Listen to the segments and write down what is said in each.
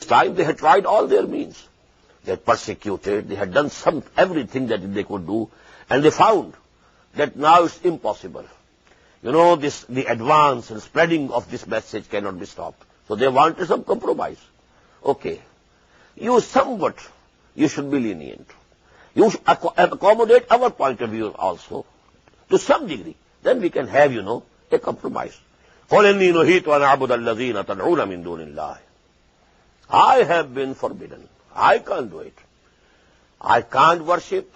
time they had tried all their means. They had persecuted, they had done everything that they could do, and they found that now it's impossible. The advance and spreading of this message cannot be stopped. So they wanted some compromise. Okay, you should be lenient. You should accommodate our point of view also, to some degree. Then we can have, a compromise. قُلْ إِنِّي نُهِيتُ أَنْ أَعْبُدَ الَّذِينَ تَدْعُونَ مِن دُونِ اللَّهِ. I have been forbidden. I can't do it. I can't worship.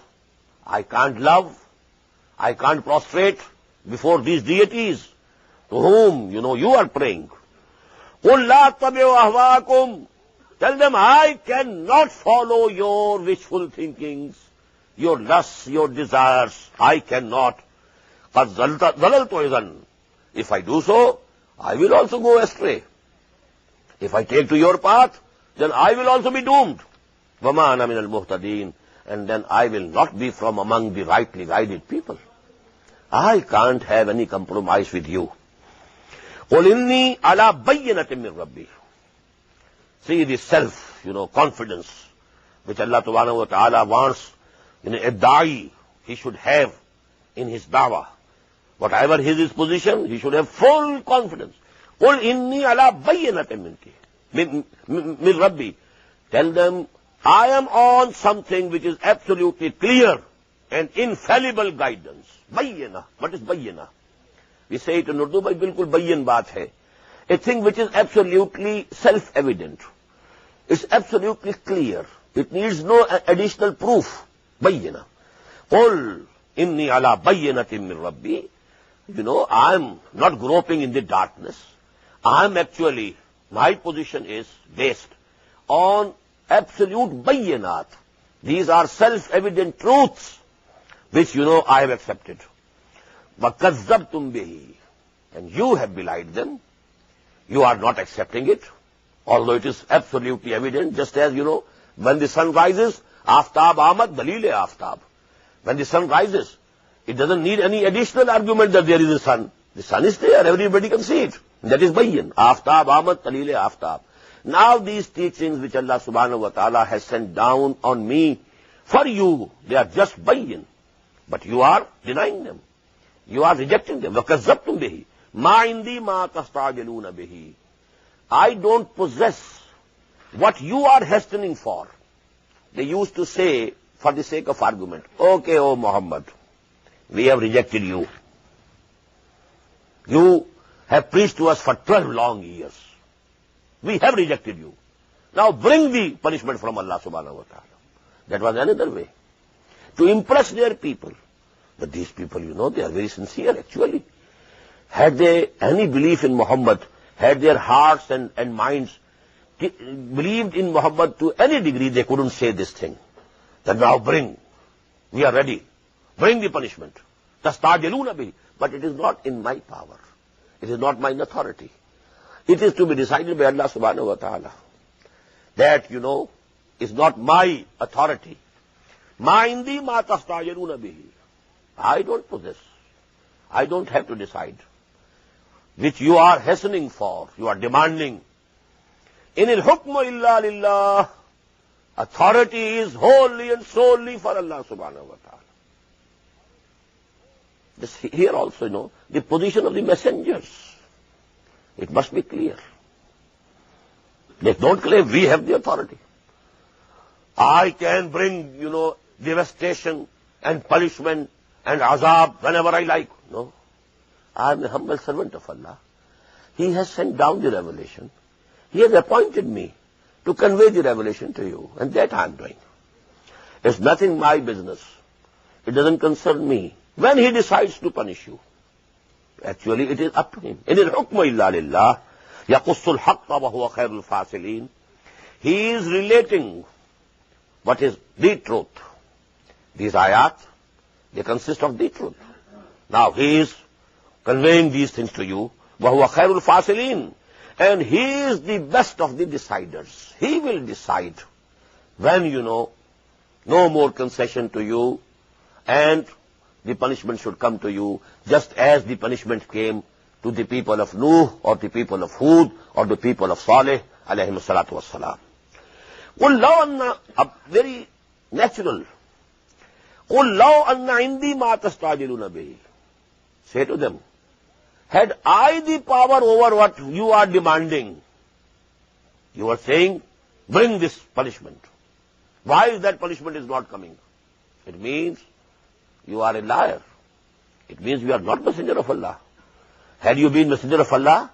I can't love. I can't prostrate before these deities to whom, you are praying. قُلْ لَا أَتَّبِعُ أَهْوَاءَكُمْ. Tell them, I cannot follow your wishful thinkings, your lusts, your desires. I cannot. قَدْ ضَلَلْتُ إِذًا. If I do so, I will also go astray. If I take to your path, then I will also be doomed. وَمَا أَنَا مِنَ الْمُهْتَدِينَ. And then I will not be from among the rightly guided people. I can't have any compromise with you. قُلْ إِنِّي عَلَى بَيِّنَةٍ مِّن رَبِّي. See the self, confidence, which Allah subhanahu wa ta'ala wants, a da'i, he should have in his da'wah. Whatever his position, he should have full confidence. قُلْ إِنِّي عَلَى بَيِّنَةٍ مِّن رَبِّي. Tell them, I am on something which is absolutely clear and infallible guidance. Bayyana. What is bayyana? We say it in Urdu, but bilkul bayyan baat hai. A thing which is absolutely self-evident. It's absolutely clear. It needs no additional proof. Bayyana. قُلْ إِنِّي عَلَى بَيِّنَةٍ مِّن رَبِّي. I'm not groping in the darkness. My position is based on absolute bayyanat. These are self-evident truths, which, I have accepted. وَكَذَّبْتُمْ بِهِ. And you have belied them. You are not accepting it, although it is absolutely evident, just as, when the sun rises, aftab ahmad, dalil aftab. When the sun rises, it doesn't need any additional argument that there is a sun. The sun is there, everybody can see it. That is bayyan. Aftab ahmad, dalil aftab. Now these teachings which Allah subhanahu wa ta'ala has sent down on me, for you, they are just bayyan. But you are denying them. You are rejecting them. وَكَذَّبْتُمْ بِهِ. مَا عِنْدِي مَا تَسْتَعْجِلُونَ بِهِ. I don't possess what you are hastening for. They used to say, for the sake of argument, okay, O Muhammad, we have rejected you. You have preached to us for 12 long years. We have rejected you. Now bring the punishment from Allah subhanahu wa ta'ala. That was another way to impress their people. But these people, they are very sincere actually. Had they any belief in Muhammad, had their hearts and minds believed in Muhammad to any degree, they couldn't say this thing. That now we are ready. Bring the punishment. تَسْتَعْجِلُونَ بِهِ. But it is not in my power. It is not mine authority. It is to be decided by Allah subhanahu wa ta'ala. That, is not my authority. مَا عِنْدِي مَا تَسْتَعْجِلُونَ بِهِ. I don't possess. I don't have to decide. Which you are hastening for, you are demanding. إِنِ الْحُكْمُ إِلَّا لِلَّهِ. Authority is wholly and solely for Allah subhanahu wa ta'ala. Here also, the position of the messengers. It must be clear. They don't claim we have the authority. I can bring, devastation and punishment and azab whenever I like. No. I am a humble servant of Allah. He has sent down the revelation. He has appointed me to convey the revelation to you, and that I am doing. It's nothing my business. It doesn't concern me. When he decides to punish you, actually it is up to him. إِنِ الْحُكْمُ إِلَّا لِلَّهِ يَقُصُّ الْحَقَّ وَهُوَ خَيْرُ الْفَاصِلِينَ. He is relating what is the truth. These ayat, they consist of the truth. Now he is conveying these things to you. وَهُوَ خَيْرُ الْفَاصِلِينَ. And he is the best of the deciders. He will decide when, no more concession to you, and the punishment should come to you, just as the punishment came to the people of Nuh, or the people of Hud, or the people of Saleh, alayhim salatu wassalam. قُلْ لَوْ أَنَّ, very natural. قُلْ لَوْ أَنَّ عِنْدِي مَا تَسْتَعْجِلُونَ بِهِ. Say to them, had I the power over what you are demanding, you are saying, bring this punishment. Why is that punishment is not coming? It means you are a liar. It means you are not messenger of Allah. Had you been messenger of Allah,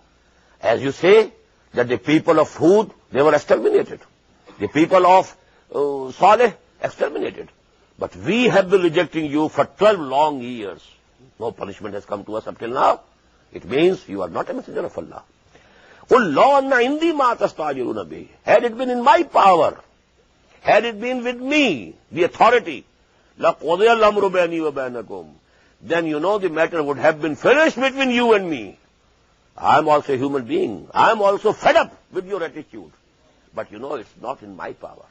as you say, that the people of Hud, they were exterminated. The people of Saleh, exterminated. But we have been rejecting you for 12 long years. No punishment has come to us up till now. It means you are not a messenger of Allah. قُلْ لَوْ أَنَّ عِنْدِي مَا تَسْتَعْجِلُونَ بِهِ. Had it been in my power, had it been with me, the authority, لَقُضِيَ الْأَمْرُ بَيْنِي وَبَيْنَكُمْ, then you know the matter would have been finished between you and me. I am also a human being. I am also fed up with your attitude. But you know it's not in my power.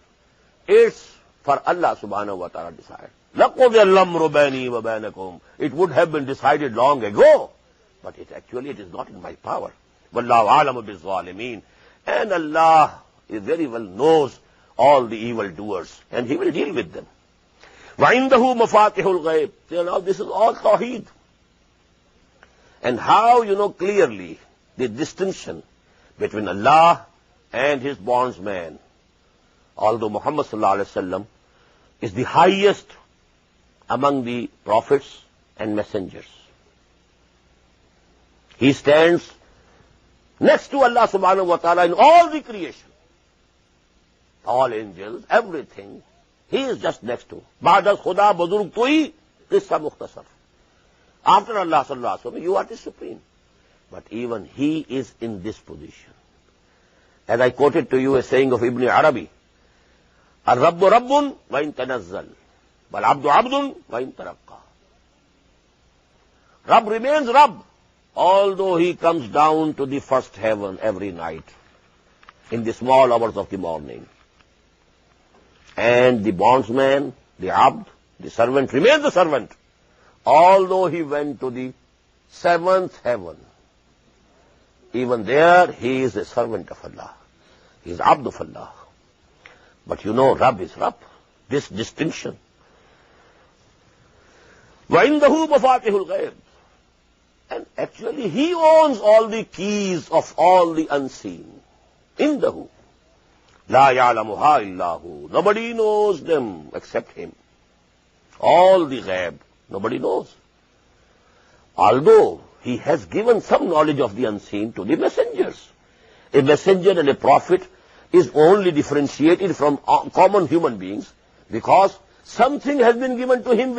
It's for Allah subhanahu wa ta'ala decide. لَقُضِيَ الْأَمْرُ بَيْنِي وَبَيْنَكُمْ. It would have been decided long ago. But it is not in my power. وَاللَّهُ عَالَمُ بِالظَّالِمِينَ. And Allah very well knows all the evildoers. And He will deal with them. وَعِنْدَهُ مَفَاتِحُ الْغَيْبِ. So now this is all Tawheed. And how you know clearly the distinction between Allah and His bondsman. Although Muhammad sallallahu alaihi wasallam is the highest among the prophets and messengers. He stands next to Allah subhanahu wa ta'ala in all the creation. All angels, everything. He is just next to. Ba'da khuda buzurg tui, qissa mukhtasar. After Allah sallallahu alaihi wasallam, you are the supreme. But even He is in this position. As I quoted to you a saying of Ibn Arabi, Ar-Rabbu Rabbun wa in tanazzal, wal Abdu Abdun wa in taraqqa. Rabb remains Rabb, although He comes down to the first heaven every night, in the small hours of the morning. And the bondsman, the Abd, the servant remains the servant, although he went to the seventh heaven. Even there, he is a servant of Allah. He is Abd of Allah. But you know, Rabb is Rabb. This distinction. وَعِنْدَهُ مَفَاتِحُ الْغَيْبِ. And actually, He owns all the keys of all the unseen. Indahu. La ya'lamuha illahu. Nobody knows them except Him. All the ghaib, nobody knows. Although He has given some knowledge of the unseen to the messengers. A messenger and a prophet is only differentiated from common human beings because something has been given to him which